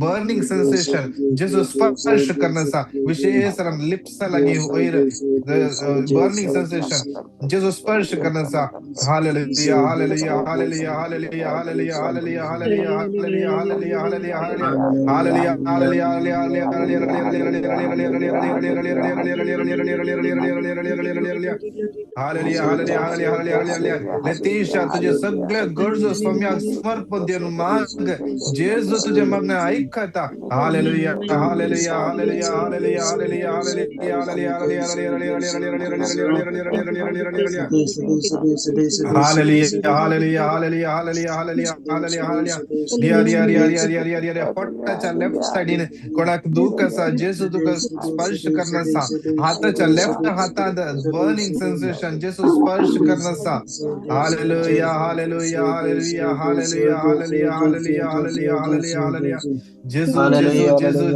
Burning sensation जेजू स्पर्श करण्याचा विशेष लिप्स लागी वयर बर्निंग सेन्सेशन जेजू स्पर्श करण्याचा hallelujah hallelujah hallelujah hallelujah hallelujah hallelujah hallelujah hallelujah hallelujah hallelujah hallelujah hallelujah hallelujah hallelujah hallelujah hallelujah Latisha तुझे सगळे गरजू स्वाम्याक समर्पण देऊन माग जेजू तुझे मागणं ऐकता hallelujah hallelujah hallelujah hallelujah hallelujah hallelujah hallelujah Hallelujah, hallelujah, hallelujah, hallelujah, hallelujah, hallelujah, hallelujah. Dia, dia, dia, dia, dia, dia, dia, dia. पोटाच्या लेफ्ट साइडीने कोणाक दुःख असा जेसू तुका स्पर्श करण्याचा हाताच्या लेफ्ट हातात बर्निंग सेन्सेशन जेसू स्पर्श करण्याचा hallelujah hallelujah hallelujah hallelujah hallelujah hallelujah hallelujah hallelujah hallelujah जेजू जेजू जेजू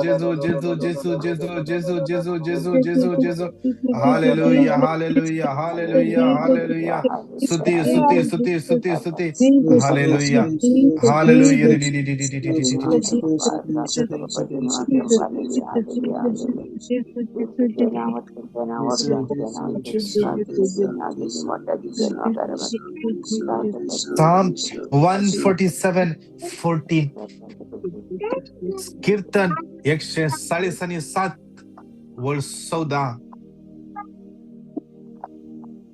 जेजू जेजू जेजू जेजू जेजू जेजू जेजू जेजू जेजू जेजू हालेलुया हालेलुया हालेलुया हालेलुया स्तुती स्तुती स्तुती स्तुती स्तुती हालेलुया हालेलुया Psalm 147:14 कीर्तन 147 वर्ष 14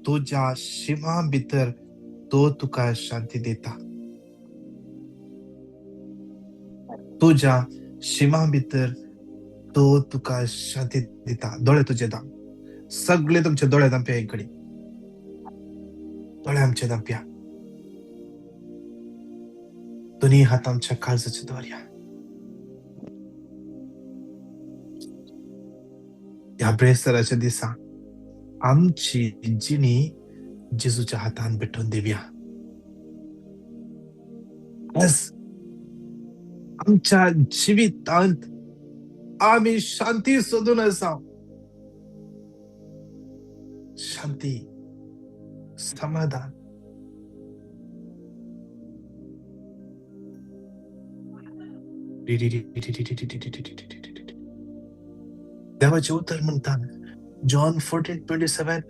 तुझ्या शिमा भितर तो तुका शांती देता तुझ्या शिमा भितर तो तुका शांती देता डोळे तुझे दाम सगळे तुमचे डोळे दांप्या एक घडी डोळे आमचे दांप्या दोन्ही हात आमच्या काळजाचे दवरया या ब्रेसराच्या दिसा आमची जिणी जेजूच्या हातान भेटून देऊया आज आमच्या जीवितांत आम्ही शांती सोदून असाव शांती समाधान देवाचे उत्तर म्हणतात जॉन 14:27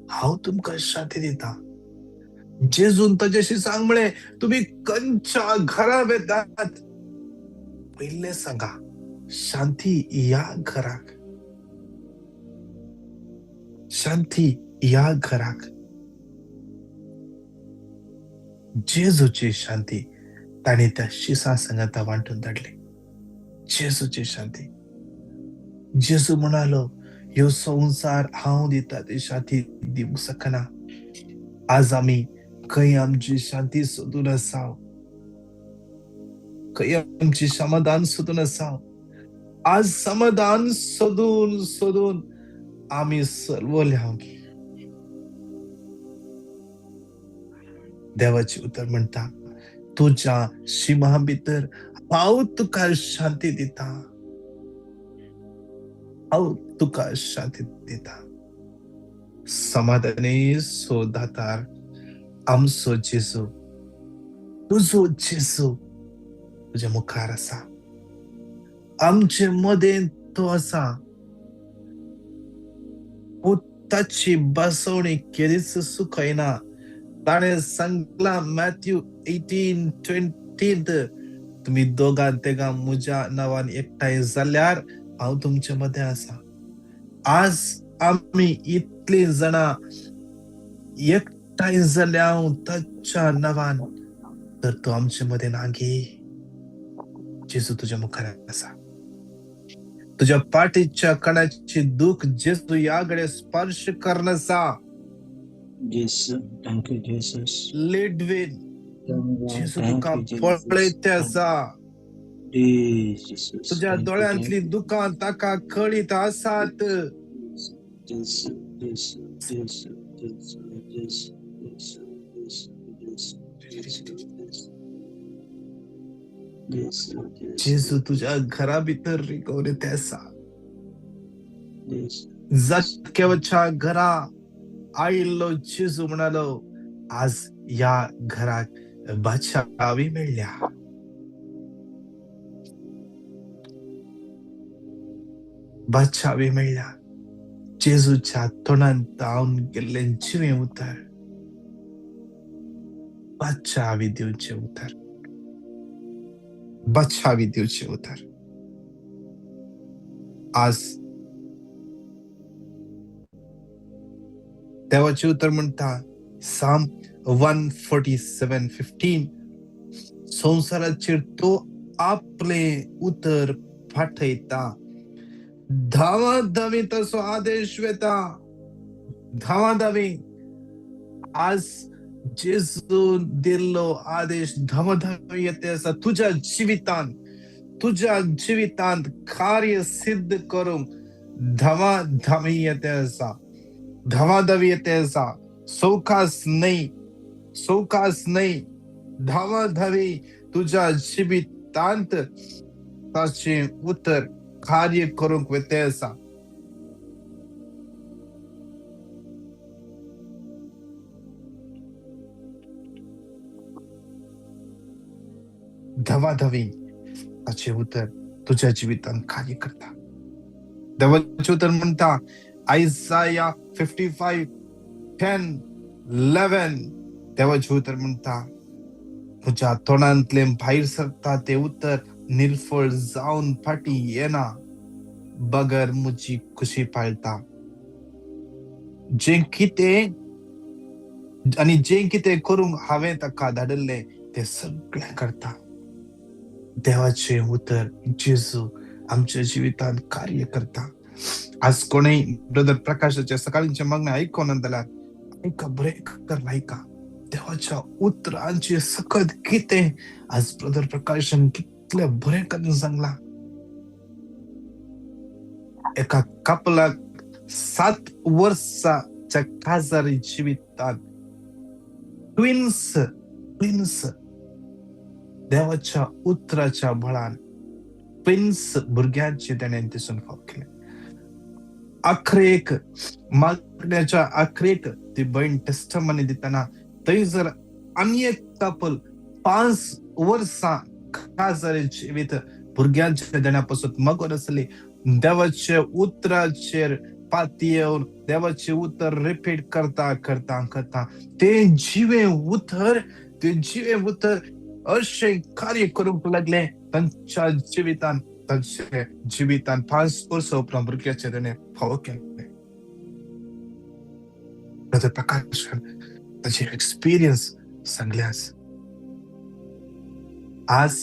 हांव तुमकां शांती दिता जेजून ताच्याशी सांग म्हळे तुम्ही कंच्या घरा वेतात पहिले सांगा शांती या घराक शांती या घराक जेजूची शांती ताणे त्या शिसा संगता वांटून धाडली जेजूची शांती जेजू म्हणालो ह्यो संसार हांव दिता ती शांती दिवंक शकना आज आम्ही खंय आमची शांती सोदून आसाव खंय आमची समाधान सोदून आसाव आज समाधान सोदून सोदून आम्ही सरवल्या देवाचे उत्तर म्हणता तुझ्या शिमा भितर हांव तुका शांती दिता हांव तुका शांती दिता समाधानी सोदातार आमचो जेजू तुझो जेजू तुझ्या मुखार आसा आमचे मदें तो आसा ताची बसवणी केदीच सुखयना ताणे सांगला मॅथ्यू 18:20 तुम्ही दोगा तेगा म्हज्या नावान एकठांय जाल्यार हांव तुमचे मध्ये आसा आज आम्ही इतली जाणा एकठांय जाल्या ताच्या नावान तर तो आमचे मध्ये नागे जेजू तुझ्या मुखार आसा तुझ्या पाठीच्या कणाची दुःख जेजू याकडे स्पर्श करण्याचा लेडवेन जेजू तुका पळयते आसा तुझ्या दोळ्यांतली दुकां ताका कळीत आसात जेजू तुझ्या घरा भितर रिकोवरे ते आसा जाटकेवच्या घरा आयिल्लो जेजू म्हणालो आज या घराक बादशावी मेळ्ळ्या बादशावी मेळ्ळ्या जेजूच्या तोंडान तावन गेल्ले जिवे उतर बादशावी दिवचे उतर बादशावी दिवचे उतर. आज देवाचे उतर म्हणता साम 147:15 संसाराचेर तो आपले उतर फाटयता. धावाधावी तसो आदेश वेता. धावाधावी आज जेजू दिल्लो आदेश धावाधावी येते असा तुझ्या जिवितांत कार्य सिद्ध करूंक धावाधावी येते असा. धावाधावी येते असा. सवकास नाही धावाधावी तुझ्या जिवितांत ताचे उतर कार्य करूंक वेते असा. धावाधावी ताचे उतर तुझ्या जिवितांत कार्य करता. देवाचे उतर म्हणता आयसाया 55:10-11 देवाचे उतर म्हणता तुझ्या तोंडांतले भायर सरता ते उतर निर्फळ जावन फाटी येना. बगर मुजी खुशी पाळता. जे कितें करूंक हांवें ताका धाडले ते सगळें करता. देवाचे उतर जेजू आमच्या जिवितांत कार्य करता. आज कोणी ब्रदर प्रकाशाच्या सकाळींचे मागणे ऐकून जाल्यार ऐका बरें ऐका. देवाच्या उतरांचे सकत कितें आज ब्रदर प्रकाशन कितले बरें करून सांगला. एका कपलाक 7 वर्साच्या काजारी जिवितांत ट्विन्स देवाच्या उतराच्या बळान ट्विन्स भुरग्यांचे तेणें दिसून फाव केले. आखरेक मागण्याच्या आखरेक ती बहीण टेस्टमनी दितना थंय जर आनी एक कपल 5 वर्सां काजारी जिवीत भुरग्यांच्या देण्यापासून मागोन आसली. देवाचे उतराचेर पाती येवन देवाचे उतर रिपीट करता ते जिवे उतर अशें कार्य करूंक लागले तांच्या जिवितांत 5 वर्सां उपरांत भुरग्याचे तेणें फावो केले. ब्रदर प्रकाशान ताचे एक्सपिरियन्स सांगल्यास आज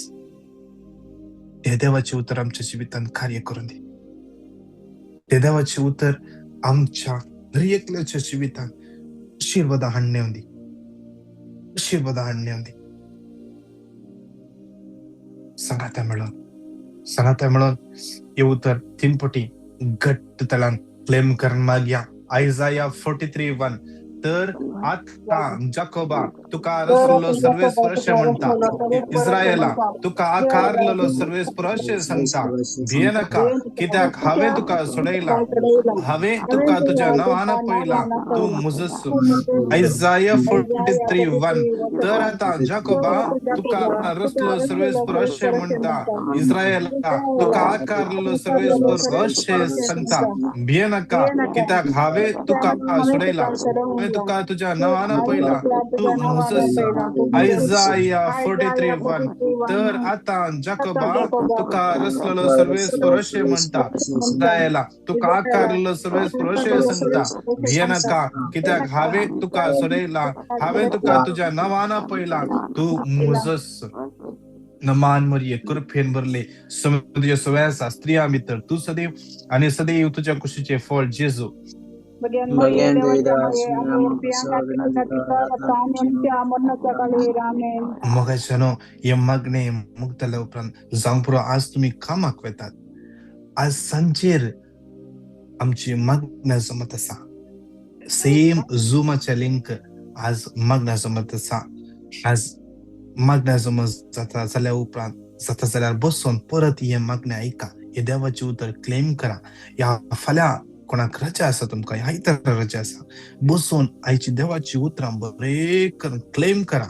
हे देवाचे उतर आमच्या जिवितांत कार्य करून दी. ते देवाचे उतर आमच्या दर एकल्याच्या जिवितांत आशीर्वाद हाडून दी. सांगाता मेळोन हे उतर 3 पटी घट्ट तलान क्लेम करून मागया. आयसाया 43:1 तर आता जाकोबा तुका रचलेलो सर्वेस्पर अशें म्हणटा. इस्रायेला तुका आकारलेलो सर्वेस्पर अशें सांगता भिये नाका कित्याक हांवें तुका सोडयला. हांवें तुका तुज्या नांवान पळयला. तूं मुजस. आयसाया 43:1 तर आता जाकोबा तुका रचलेलो सर्वेस्पर अशें म्हणटा. इस्रायेला तुका आकारलेलो सर्वेस्पर अशें सांगता भिये नाका कित्याक हांवें तुका सोडयला. तुका तुझ्या नावानं पळयला. तू मुजस. आयसाया 43:1 तर आता जाकोबा तुका रचलेलो सर्वेस्पर अशें म्हणटा. इस्रायेला तुका आकारलेलो सर्वेस्पर अशें सांगता भिये नाका कित्याक हांवें तुका सोडयला. हांवें तुका तुज्या नावानं पळयला. तू मुजस. नमान मरिये कृपेन भरले तुझ्या सगळ्या स्त्रियां भितर तू सदैव आणि सदैव तुझ्या कुशीचे फळ जेजू मोगाच्यानो हे मागणे मुक्तल्या उपरांत जावंक पुरो. आज तुम्ही कामाक वेतात. आज सांजेर आमची मागण्या जमत आसा. सेम झूमाचे लिंक आज मागण्या जमत आसा. आज मागण्या जमत जाता जाल्या उपरांत जाता जाल्यार बसून परत हे मागण्या ऐका. हे देवाचे उतर क्लेम करा. या फाल्यां कोणाक रजा आसा तुमकां ह्या इतर रजा आसा बसून आयची देवाची उतरां बरे क्लेम करा.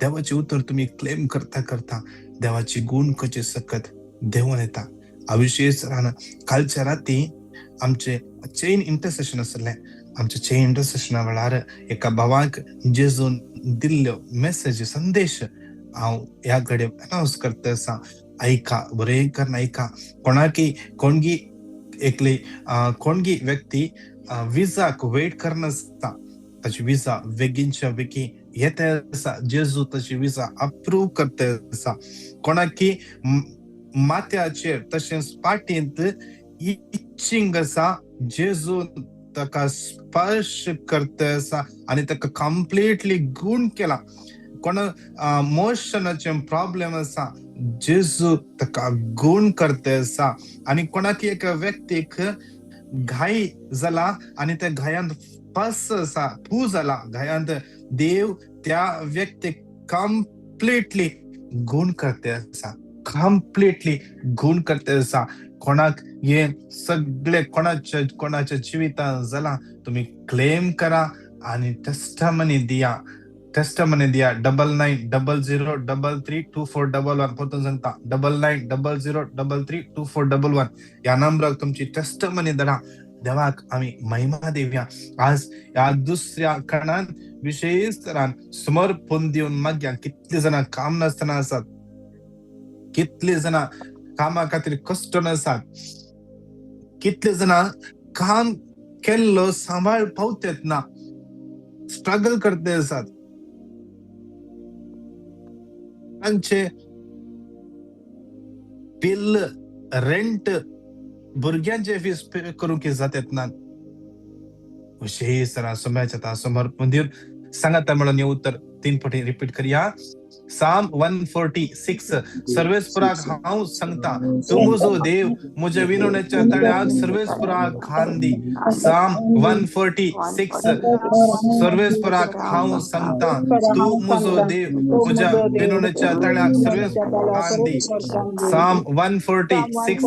देवाची उतर तुम्ही क्लेम करता देवाची गुण कशी सकत देवून येता. विशेष राहणं कालच्या राती आमचे चेन इंटरसेशन असले आमच्या चेन इंटरसेशना वेळार एका भावाक जेजून दिल्लो मेसेज संदेश हांव ह्या घडये अनाउन्स करता आसा. ऐका बरे करून ऐका. कोणगी एकली कोणगी व्यक्ती विजाक वेट करना आसता ताची विजा बेगीनच्या बेगीन येता आसा. जेजू ताची विजा अप्रूव करता आसा. कोणाकी माथ्याचेर तशेंच पाटींत इच्छिंग आसा. जेजू ताका स्पर्श करता आसा आनी ताका कंप्लीटली गुण केला. कोण मोशनाचे प्रॉब्लेम आसा जेजू ताका गुण करता आसा. आनी कोणाकी एका व्यक्तीक घाई जाला आनी त्या घायांत पस आसा पू जाला घायांत देव त्या व्यक्तीक कंप्लीटली गुण करता आसा. कंप्लीटली गुण करता आसा. कोणाक हे सगळे कोणाच्या जिवितांत जाला तुम्ही क्लेम करा आणि टेस्टमनी दिया. टेस्टमनी दिया. 9900332411 परतून सांगता 9900332411 या नंबराक तुमची टेस्टमनी धाडा. देवाक आम्ही महिमा देवया. आज या दुसऱ्या कणान विशेष तरान समर्पण दिवन मागया. कितले जण काम नासतना आसात. कितले जण कामा खातीर कष्ट आसात. कितले जण काम केल्लो सांभाळ पावतात ना स्ट्रगल करते आसात. तांचे बिल रेंट भुरग्यांचे फीस पे करूंक जातात ना. विशेष सोम्याच्या समर्पण दिवन सांगाता म्हणून हे उत्तर 3 फावटी रिपीट करूया. साम 146 सर्वेस्पराक हांव सांगता तू म्हजो देव म्हज्या विनवण्याच्या तळ्याक सर्वेस्पराक खाण दी. साम 146 सर्वेस्पराक हांव सांगता तू म्हजो देव म्हज्या विनवण्याच्या तळ्याक सर्वेस्पराक खाण दी. साम 146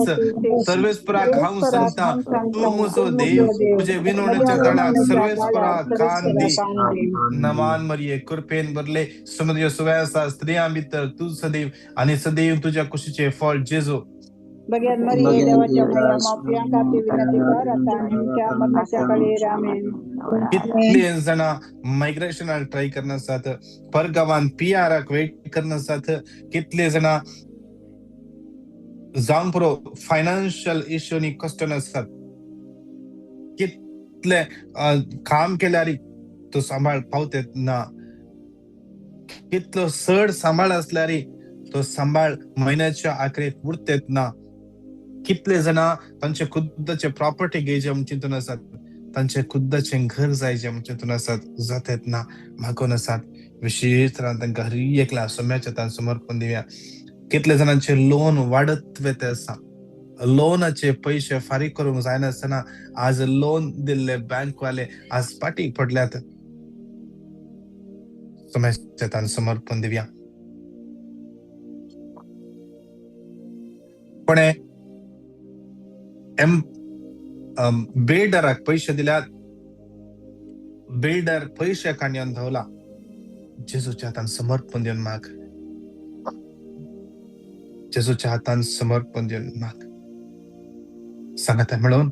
सर्वेस्पराक हांव सांगता तू म्हजो देव म्हज्या विनवण्याच्या तळ्याक सर्वेस्पराक खाण दी. नमान मरिये कृपेन भरले समुद्र सुवासा स्त्रियां भितर तू सदैव आणि सदैव तुझ्या कुशीचे फळ जेजू. भगवान मरिये देवाच्या माया प्रियांका विनंती कर आता आमच्या मरणाच्या काळी आमेन. कितले जण मायग्रेशनाक ट्राय करनासात. परगावान पीआरक वेट करनासात. कितले जण जावंक पुरो फायनान्शियल इश्यूनी कष्ट आसात. कितले काम केल्यार तो सांभाळ पावतात ना. कितलो चड सांभाळ असल्यार तो सांभाळ महिन्याच्या आखरेक उरतात ना. कितले जण तांचे खुद्दचे प्रॉपर्टी घेवचे म्हूण चिंतून आसात. तांचे खुद्दचे घर जायचे म्हूण चिंतून आसात. जातात ना मागून आसात. विशेष तरान तांकां हर एकल्या सोम्याच्या तान समर्पण दिवया. कितले जणांचे लोन वाडत वता आसा. लोनाचे पैसे फारीक करूंक जायनासतना आज लोन दिल्ले बँकवाले आज पाटीक पडल्यात. सोम्याच्या तान समर्पण दिवया. कोणे बिल्डराक पैसे दिल्यात. बिल्डर पैसे काडून धांवला. जेजूच्या हातान समर्पण दिवन माग. जेजूच्या हातान समर्पण दिवन माग. सांगाता मेळोन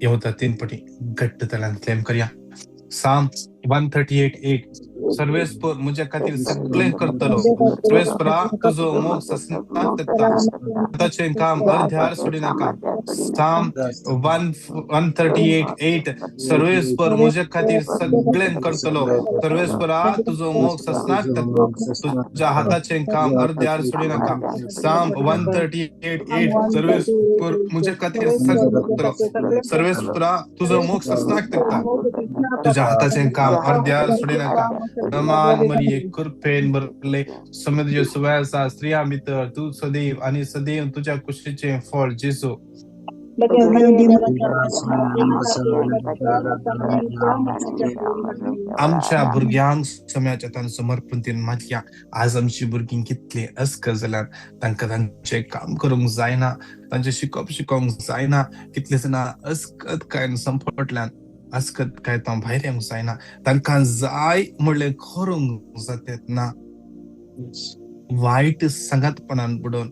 येवता 3 फावटी घट्ट तळ्यान क्लेम करया. साम 138:8 सर्वेस्पर म्हज्या खातीर सगळें करतलो. सर्वेस्परा तुजो मोग सस्नाक तेता. ताचें काम अर्ध्यार सोडिनाका. साम 138:8 सर्वेस्पर म्हज्या खातीर सगळें करतलो. सर्वेस्परा तुजो मोग सस्नाक तेता. तुज्या हाताचें काम अर्ध्यार सोडिनाका. साम 138:8 सर्वेस्पर म्हज्या खातीर सगळें करतलो. सर्वेस्परा तुजो मोग सस्नाक तेता. तुझ्या हाताचे काम अर्ध्यार सोडिनाका. नमान मरिये कृपेन भरले समुद्र सुवासा स्त्रियां भितर तू सदैव आणि सदैव तुझ्या कुशीचे फळ जेजू. आमच्या भुरग्यांक सोम्याच्या तान समर्पण दिवन मागया. आज आमची भुरगीं कितली अस्क जाल्यात. तांकां तांचें काम करूंक जायना. तांचें शिकोवंक जायना. कितले जण अस्कत काय संपटल्यान अस्कत काय तो भायर येवंक जायना. तांकां जाय म्हणलें करूंक जातात ना. वायट संगतपणान बुडोवन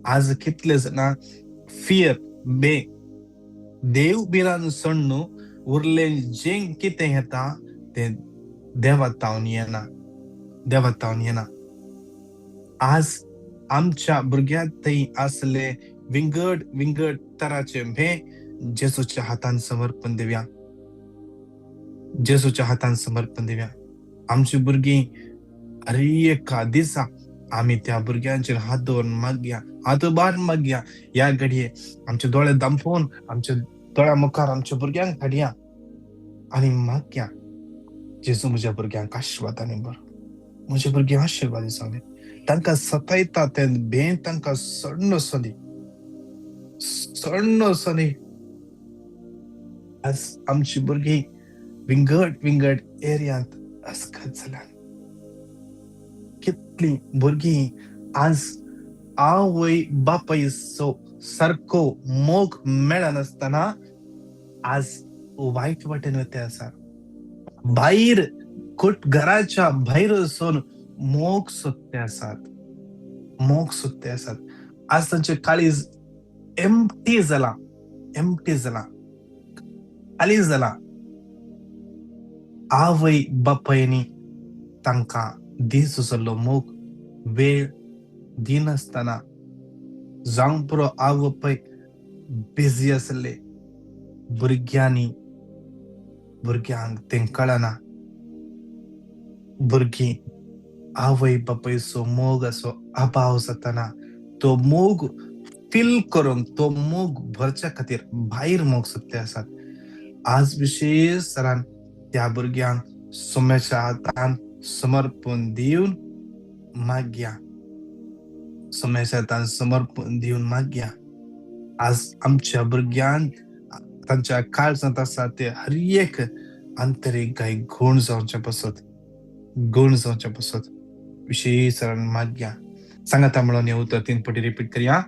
आज कितले जण फियर बे देव बिरान सोडणू उरले जे कितें येता ते देवातावन येना. आज आमच्या भुरग्यांक थंय असले विंगड तराचे जेजूच्या हातान समर्पण दिवया. आमची भुरगीं हर एका दिसा आम्ही त्या भुरग्यांचेर हात दवरून हात उबारून मागया. या घडये आमचे दोळे दांपोवन आमच्या दोळ्या मुखार आमच्या भुरग्यांक हाडया आनी मागया, जेजू म्हज्या भुरग्यांक आशिर्वादांनी भर. म्हजे भुरगे आशिर्वादी जावंले. तांकां सतायता ते तांकां सडनो सदी. आज आमची भुरगीं विंगड एरियांत अस्कत जाल्यात. कितली भुरगीं आज आवय बापाय सारको मोग मेळनासतना आज वायट वाटेन वते आसा. भायर घराच्या भायर वचून मोग सोदते आसात. आज तांचे काळीज एम्प्टी जाला, खाली जाला. आवय बापायनी तांकां दिसलो मोग वेळ दिनासतना जावं पुरो आवय बापाय बिझी आसले. भुरग्यांक तें कळना. भुरगीं आवय बापायचो मोग असो अभाव जातना तो मोग फील करून तो मोग भरच्या खातीर भायर मोग सोदते आसात. आज विशेष तरान त्या भुरग्यांक सोम्याच्या हातान समर्पण दिवन मागया. आज आमच्या भुरग्यांक तांच्या काळजांत आसा ते हर एक आंतरीक काही गुण जावचे बसत विशेष मागया. सांगाता म्हणून हे उतर 3 पटी रिपीट करूया.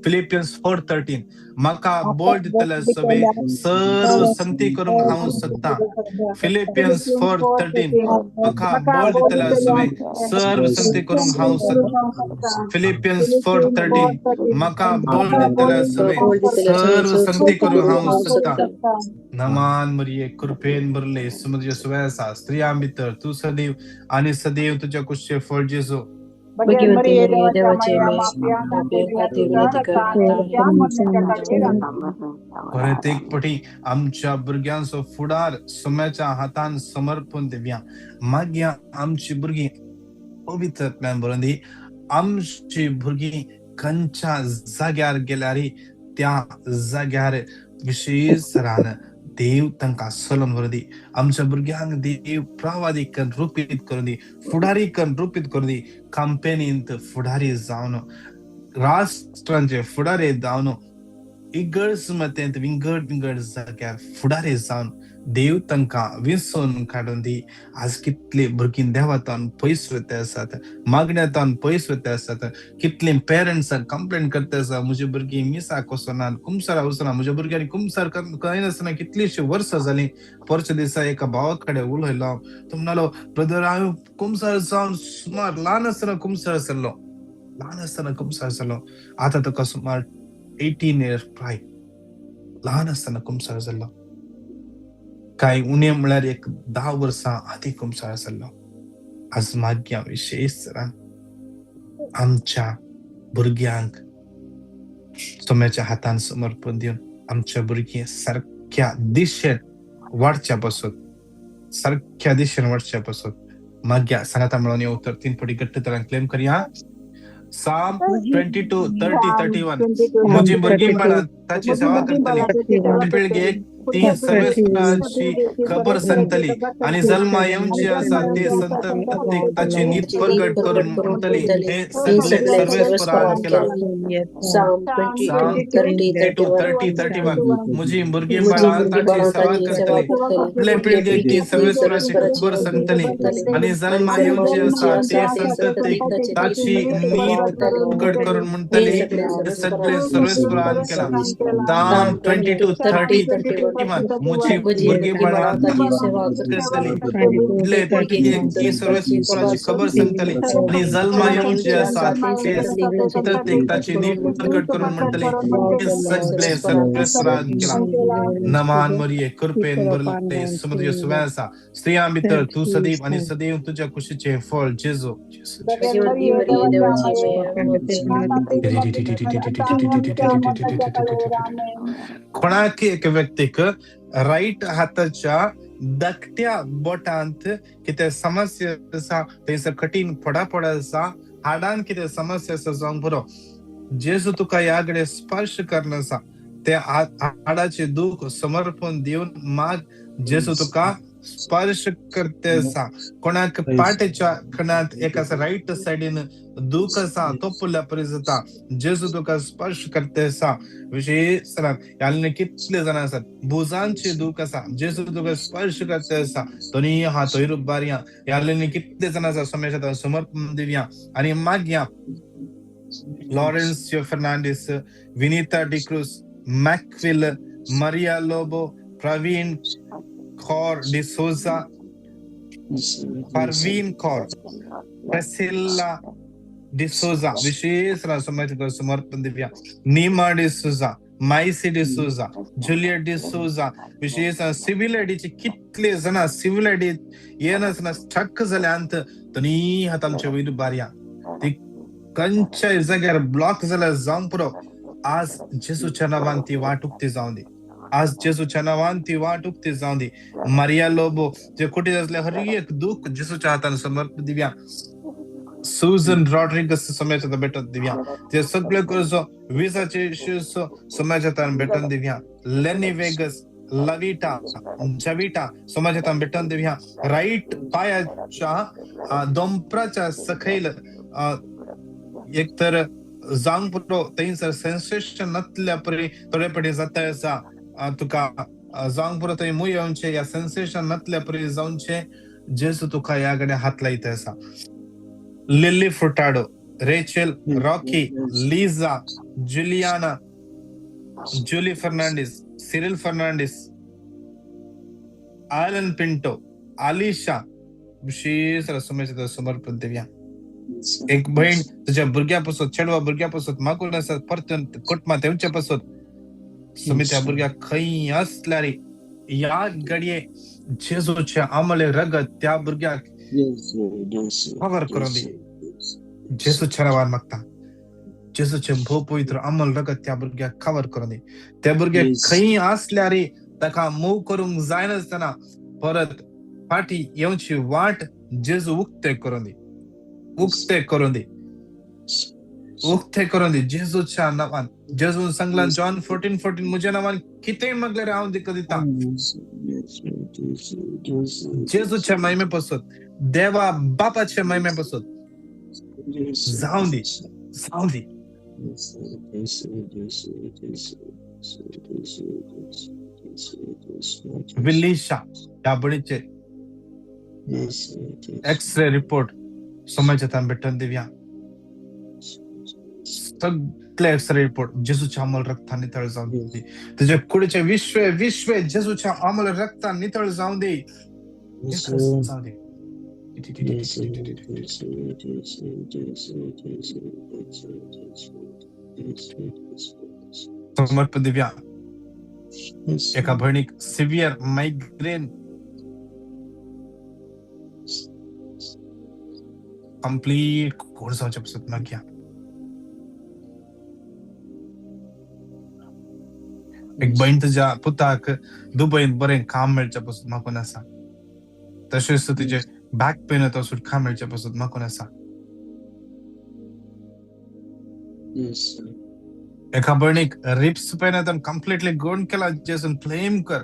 फिलिपियन्स 4:13 म्हाका बळ दितले सवे सर्व संगती करूंक हांव शकता. फिलिपियन्स 4:13 म्हाका बळ दितले सवे सर्व संगती करूंक हांव शकता. फिलिपियन्स 4:13 म्हाका बळ दितले सवे सर्व संगती करूंक हांव शकता. नमान मरिये कृपेन भरले समुद्र सुवेसा स्त्रियां भितर तू सदैव आणि सदैव तुझ्या कुशीचे फळ जेजू. भगवती देवाचे परत एक पटी आमच्या भुरग्यांचो फुडार सोम्याच्या हातान समर्पण दिवया. मागया आमची भुरगीं पवित्र आत्म्यान भरून दी. आमची भुरगीं खंयच्या जाग्यार गेल्यार त्या जाग्यार विशेष तरान देव तांकां चलोवन व्हरून दी. आमच्या भुरग्यांक देव प्रवादीकन रूपीत करून दी, फुडारीकन रूपीत करून दी. कंपनींत फुडारी जावन, राष्ट्रांचे फुडारी जावन, इगर्ज मतेंत विंगड जाग्यार फुडारी जावन देव तांकां विंचून काडून दी. आज कितली भुरगीं देवातान पयस वते आसात, मागण्यातान पयस वते आसात. कितली पेरंट्स कंप्लेन करता आसा म्हजी भुरगीं मिसाक वचनात, कुमसार वचना. म्हज्या भुरग्यांनी कुमसार करिनासतना कितलीशीं वर्सां जालीं. परच्या दिसा एका भावा कडेन उलयलो. तो म्हणलो, ब्रदर हांव कुमसार जावन सुमार ल्हान आसतना कुमसार जालो. आतां ताका सुमार 18 years प्राय. ल्हान आसतना कुमसार जाल्लो. काय उणे म्हळ्यार एक 10 वर्सां आदी कुमसार जाल्लो. आज मागया विशेष तरान आमच्या भुरग्यांक सोम्याच्या हातान समर्पण दिवन आमच्या भुरगीं सारक्या दिशेन वाडच्या बसत मागया. सांगाता मेळोन हे उतर 3 पटी घट्ट तरान क्लेम करया. Psalm 22, 30, 31 म्हजी भुरगींपणां ताची सेवा करतली. पिळगेक ती सर्वेस्पराची खबर सांगतली आणि जल्मा येवची आसा ते संततीक ताची नीत प्रगट करून म्हणटली. हे सगळे सर्वेस्परान केला. Psalm 22, 30, 31 म्हजी भुरगींपणां ताची सेवा करतली. आपले पिळगेक ती सर्वेस्पराची खबर सांगतली आणि जल्मा येवची आसा ते संततीक ताची नीत प्रगट करून म्हणटली. हे सगळे सर्वेस्परान केला. Psalm 22, 30 मुझे भुरगे बाळा करतली इतले तुझे की सर्व पुराची खबर सांगतली आणि जल्मा येऊनचे असा ते प्रत्येकाची नीट प्रकट करून म्हणतले हे सगळे प्राण केला नमान मरिये कृपेन भरले समृद्ध सुवासा स्त्रिया भितर तू सदैव आणि सदैव तुझ्या खुशीचे फळ जेजो कोणाक एक व्यक्तीक राईट हाताच्या धाकट्या बोटांत कितें समस्या आसा थंयसर कठीण पडा आसा हाडान कितें समस्या आसा जावंक पुरो जेजू तुका ह्या कडेन स्पर्श करना आसा ते हाडाचे दूख समर्पण दिवन माग जेजू तुका स्पर्श करते आसा कोणाक पाटेच्या खणात एका राईट सायडीन दूख आसा तो पुल्या परी जाता जेजू तुका स्पर्श करते आसा विशेष याल्ले कितले जाण आसात भुजांचे दूख आसा जेजू तुका स्पर्श करते आसा दोनी हात वयर उबारया याल्ले कितले जाण आसा समेशात समर्पण दिवया आणि मागया लॉरेन्स फर्नांडिस विनीता डिक्रूस मॅकविल मरिया लोबो प्रवीण कौर डिसोजा परवीन कौर प्रेसिला डिसोजा विशेष समर्पण दिव्या नीमा डिसोजा माइसी डिसोजा जुलियट डिसोजा विशेष सिव्हिल आयडीचे कितले जण सिव्हिल आयडी येना स्टक जाल्यांत तनी हात आमच्या वयर बारया ती खंयच्या जाग्यार ब्लॉक जाल्यार जावंक पुरो आज जेजूच्या नांवान ती वाट उक्ती जावं दी आज जेजूच्या नांवान ती वाट उक्ती जावं दी मारिया लोबो जे कुठे असले हर एक दुःख जेजूच्या हातान समर्पण दिव्या सुजन रॉड्रिगस समाजात भेटत दिव्या ते सगळे कर्ज विजाचे इश्यूज समाजात भेटन दिव्या लेनी वेगस लविटा जविटा समाजात भेटन दिव्या राईट पायाच्या दोंपराच्या सकैल एकतर जावंक पुरो थंयसर सेन्सेशन नासल्या परी थोडे पडी जाता आसा तुका जावंक पुरो थंय मूय येवचे या सेन्सेशन नासल्या परी जावचे जेजू तुका ह्या कडेन हात लायता आसा lily फुटाडो Rachel Rocky Lija Juliana जुली फर्नांडिस सिरिल फर्नांडिस आलन पिंटो आलिशा विशेष रसमेचे समर्पण दिव्या एक बहीण तुझ्या भुरग्यापासून चेडवा भुरग्यापासून मागून आसा परतून कुटुंबात येवचे पासून सुमी त्या भुरग्याक खंय असल्यार या घडये जेजूचे आमले रगत त्या भुरग्याक कवर करून दी जेजूच्या नांवान मागता जेजूचे भोव पवित्र अमल रगत त्या भुरग्याक कवर करून दी त्या भुरग्याक खंय असल्यार ताका मूव करूंक जायनासतना परत फाटी येवची वाट जेजू उक्ते करून दी उक्ते करून दी उक्ते करून दी जेजूच्या नांवान जेजून सांगला जॉन 14:14 म्हज्या नांवान कितेंय मागल्यार हांव दिका दिता जेजूच्या महिमे पासून देवा बापाच्या महिमे पासून जावं दी जावं दी विलिशा ह्या बडीचे एक्सरे रिपोर्ट समाजात भेटून दिव्या सगळे एक्सरे रिपोर्ट जेजूच्या अमल रक्तान नितळ जाऊन दे तुझ्या कुडीचे विश्व जेजूच्या अमल रक्तान नितळ जाऊन दे जाऊन दे समर्पण दिव्या एका भयणीक सिव्हियर मायग्रेन कंप्लीट कोर्स जावचे पासून मागया एक बहीण तुझ्या पुताक दुबईन बरें काम मेळच्या पासून मागून आसा तशेंच तुजे बॅक पेन येता सुटका मेळच्या पासून मागून आसा एका भयणीक रिप्स पेन येता कंप्लीटली गोंड केला जेसून क्लेम कर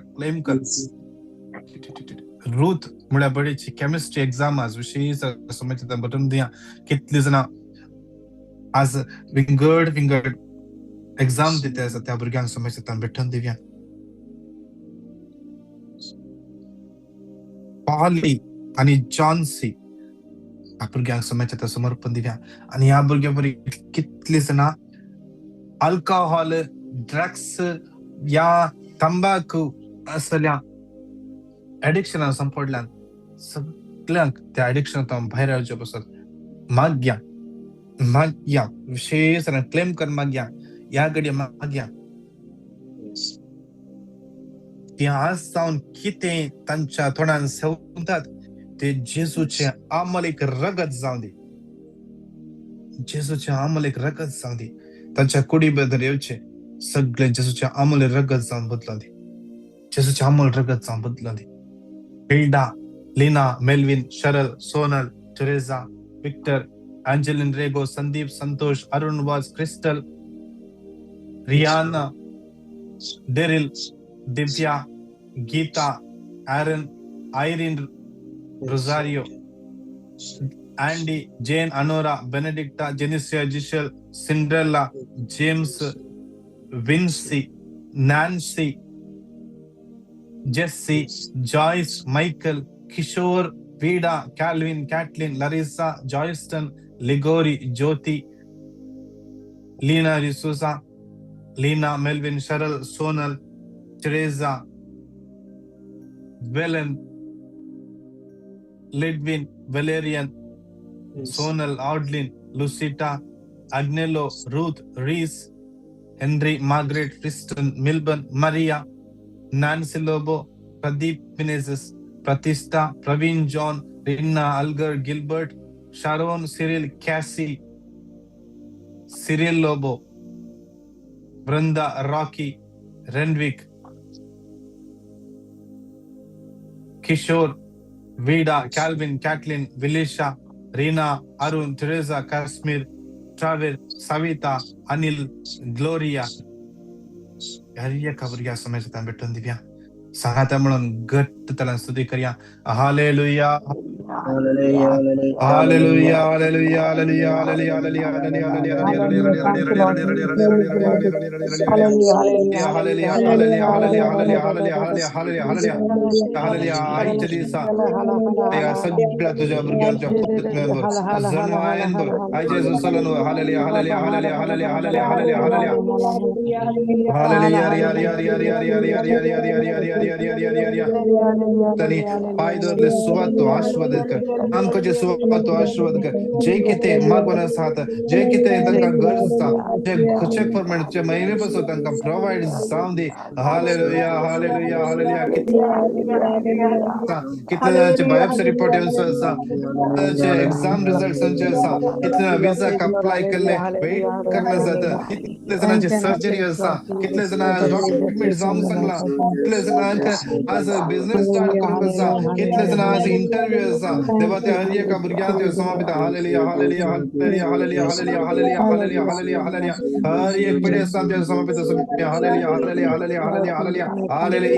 रूथ म्हळ्यार बडीची केमिस्ट्री एग्जाम आज विशेष समज बटन दिया कितली जाणां आज विंगड एग्जाम दिते आसा त्या भुरग्यांक समज भेटून दिव्या पॉली आणि जॉन्सी ह्या भुरग्यांक समज समर्पण दिव्या आणि ह्या भुरग्यां बरी कितली जाणां अल्कोहोल ड्रग्स या तंबाखू असल्या ऍडिक्शनां संपडल्यान सगळ्यांक त्या ऍडिक्शनांतल्यान भायर येवचे पसत मागया मागया विशेष क्लेम कर मागया ह्या घडये मागया ती आज जावन कितें तांच्या तोंडान सेवतात ते जेजूचे आमलेक रगत जावं दी जेजूचे आमलेक रगत जावं दी तांच्या कुडी भितर येवचे सगळे जेजूचे आमले रगत जावन बदलाव दी जेजूचे आमल रगत जावन बदलाव दी Hilda Leena Melvin Sharal Sonal Teresa Victor Angeline Rego Sandeep Santosh Arun Vaz Crystal Riana Daryl Divya Geeta Aaron Irene Rosario Andy Jane Anora Benedicta Jenisia Jishal Cinderella James Vincy Nancy Jessie Joyce Michael Kishore Veeda Calvin Caitlin Larissa Joyston Ligory Jyoti Leena रिसूसा Leena Melvin Sharal Sonal Teresa वेलन Lidwin Valerian Sonal Audlin Lucita Agnelo Ruth Reese Henry Margaret Kristen Milburn Maria Nancy Lobo Pradeep Menezes Pratishtha Praveen John Rinna Alagar Gilbert Sharon Cyril Casey Cyril Lobo Vrinda Rocky Renwick Kishore Veeda Calvin Caitlin Vilisha Reena Arun Teresa Kashmir ट्राविर Savita Anil Gloria हरिया खबरिया समय से बैठन दिव्या सहायता म्हणून घट्ट त्याला स्तुती करूया hallelujah hallelujah hallelujah hallelujah hallelujah hallelujah hallelujah आजच्या दिवसा या सगळ्या तुझ्या भुरग्यांच्या पुतण्यांवर जणवायांवर आयचे सुसलन hallelujah hallelujah hallelujah hallelujah hallelujah hallelujah hallelujah तनी पायदरले सुवातो आशीर्वाद कर आमचे सुवातो आशीर्वाद कर जे किते मागवना साथ जे किते तंका गरजता जे चेक फॉर्मेटचे महिने पासून तंका प्रोवाइड जाऊन दे हालेलुया हालेलुया हालेलुया कितने जणांचे बायोप्सी रिपोर्ट येऊन असा कितने एग्जाम रिझल्ट संचे असा कितने विजा अप्लाय केले वेट करना जातं कितने जणांची सर्जरी असा कितने जणांना डॉक्टर जाऊन सांगला कितले जणांका आज बिझनेस स्टार्ट करूंक असा कितले जण आज इंटरव्यू असा देवा त्या हर एका भुरग्यांक समापित hallelujah hallelujah hallelujah hallelujah hallelujah hallelujah hallelujah hallelujah hallelujah हर एक पिढी आमच्या समापित hallelujah hallelujah hallelujah hallelujah hallelujah hallelujah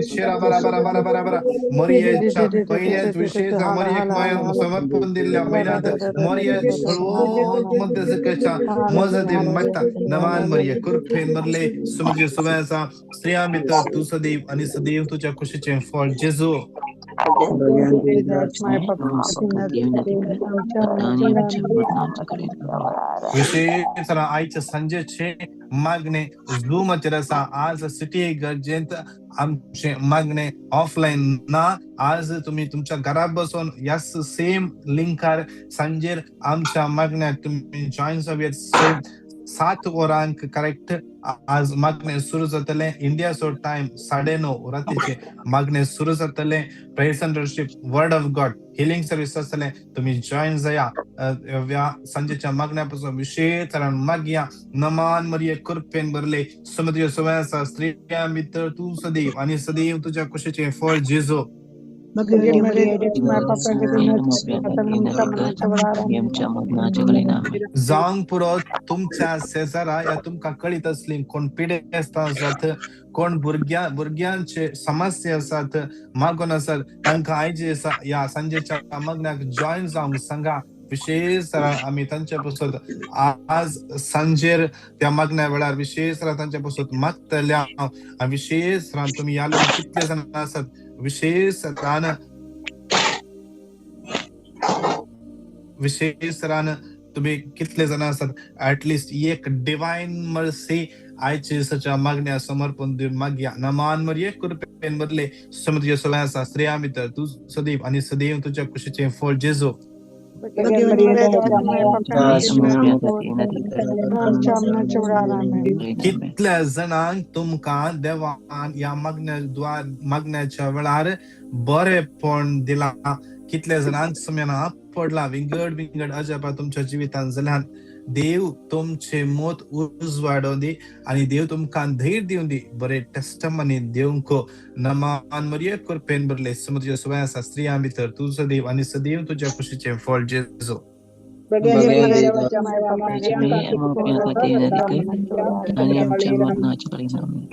शेरा बरा बरा बरा बरा बरा मोरियाच्या पहिल्याच विशेष मोरिया समर्पण दिलेल्या महिन्यात मोरिया सर्वोत मध्य सकच्या मजदे मत्ता नमान मोरिया कुरफेन मरले सुमजे सुवासा स्त्रियामित तू सदैव आणि सदैव तुझ्या खुशीचे फळ जेजू विशेष आईच्या संजेचे मागणे झूम रसा आज सिटी गरजेंत आमचे मागणे ऑफलाईन ना आज तुम्ही तुमच्या घरात बसून यास सेम लिंकार संजेर आमच्या मागण्यात तुम्ही जॉईन जाऊयात 7 वरांक करेक्ट आज मागणे सुरू जातले इंडिया सो टाइम 9:30 रात्रीचे मागणे सुरू जातले praise and worship word of God healing service असले तुम्ही जॉईन जाया संजेच्या मागण्यापासून विशेष मागया नमान मरिये कृपेन भरले समुद्र सुवासा स्त्रिया मित्र तू सदैव आणि सदैव तुझ्या कुशीचे फळ जेजो जाऊन पुरो तुमच्या शेजारा या तुमका कळीत असली कोण पिढे असतात कोण भुरग्यांचे समस्या असतात मागून असत तांका आयजे या संजेच्या मागण्याक जॉईन जाऊन सांगा विशेष आम्ही त्यांच्यापासून आज संजेर त्या मागण्या वेळार विशेष त्यांच्यापासून मागतल्या विशेष तुम्ही याला कितले जण असत विशेष तुम्ही कितले जण असतात ऍटलिस्ट एक डिवाइन मर्सी आयचे सच्या मागण्या समर्पण देऊन मागया नमान मरिये कृपेन बदले समुद्र सोलासा स्त्रिया मित्र तू सदैव आणि सदैव तुझ्या खुशीचे फळ जेजो कितल्या जणांक तुमकां देवान या मागण्याच्या वेळार बरेपण दिला कितल्या जणांक समयाना पडला विंगड अजापा तुमच्या जिवितान जाल्यान देव तुमचे मोत उजवाडों दी आणि देव तुमकां धैर्य दिवन दी बरे टेस्टमनी देवंक नमान मरिये कृपेन बरले समुद्र सुवासा स्त्रिया भितर तू सदैव आणि सदैव तुझ्या खुशीचे फळ जेजो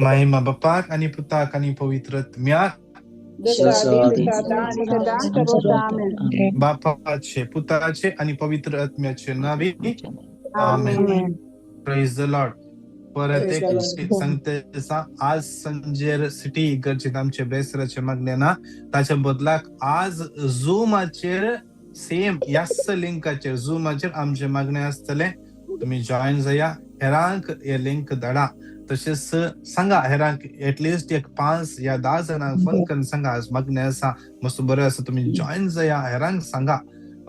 महिमा बापाक आणि पुताक आणि पवित्र आत्म्याक बापाचे पुताचे आणि पवित्र आत्म्याचे नावे आमेन प्रेज द लॉर्ड परत एक सांगते आज संजेर सिटी गरजेत आमचे बेसराचे मागण्या ताच्या बदलाक आज झूमाचेर सेम याच लिंकाचेर झूमाचेर आमचे मागणे असतले तुम्ही जॉईन जाया हेरांक हे लिंक धाडा तशेंच सांगा हेरांक एटलिस्ट एक 5 या 10 जणांक फोन करून सांगा आज मागणे आसा मस्त बरें आसा तुम्ही जॉईन जाया हेरांक सांगा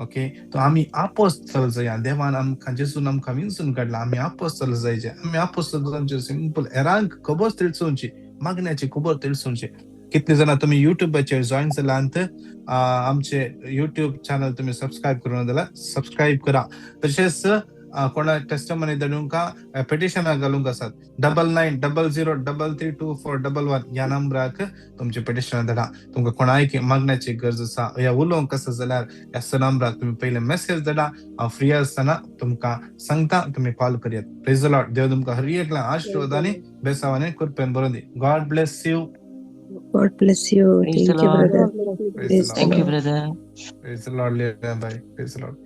ओके तो आम्ही आपोस्तल जाया देवान आमकां जेसून आमकां विंचून काडला आम्ही आपोस्तल जायचे आम्ही आपोस्तल जावचे सिंपल हेरांक खबर तिळसोवची मागण्याची खबर तिळसोवची कितले जण तुम्ही युट्यूबाचेर जॉईन जालात आमचे युट्यूब चॅनल तुम्ही सबस्क्राईब करून जाल्यार सबस्क्राईब करा तशेंच कोणा टेस्टमनी धाडूंका पेटिशन घालूंक आसात 9900332411 या नंबराक तुमचे पेटिशन धाडा तुमकां कोणाय मागण्याची गरज आसा या उलोवंक आसा जाल्यार ह्या नंबराक तुम्ही पहिले मेसेज धाडा हांव फ्री आसतना तुमकां सांगता तुम्ही कॉल करात प्रेज द लॉर्ड देव तुमकां हर एकल्या आशिर्वादांनी बेसावांनी कृपेन बरोवन दी God bless you God bless you. Praise Thank the you, Lord. brother. Praise the Thank you, brother. Praise the Lord. Bye. Praise the Lord.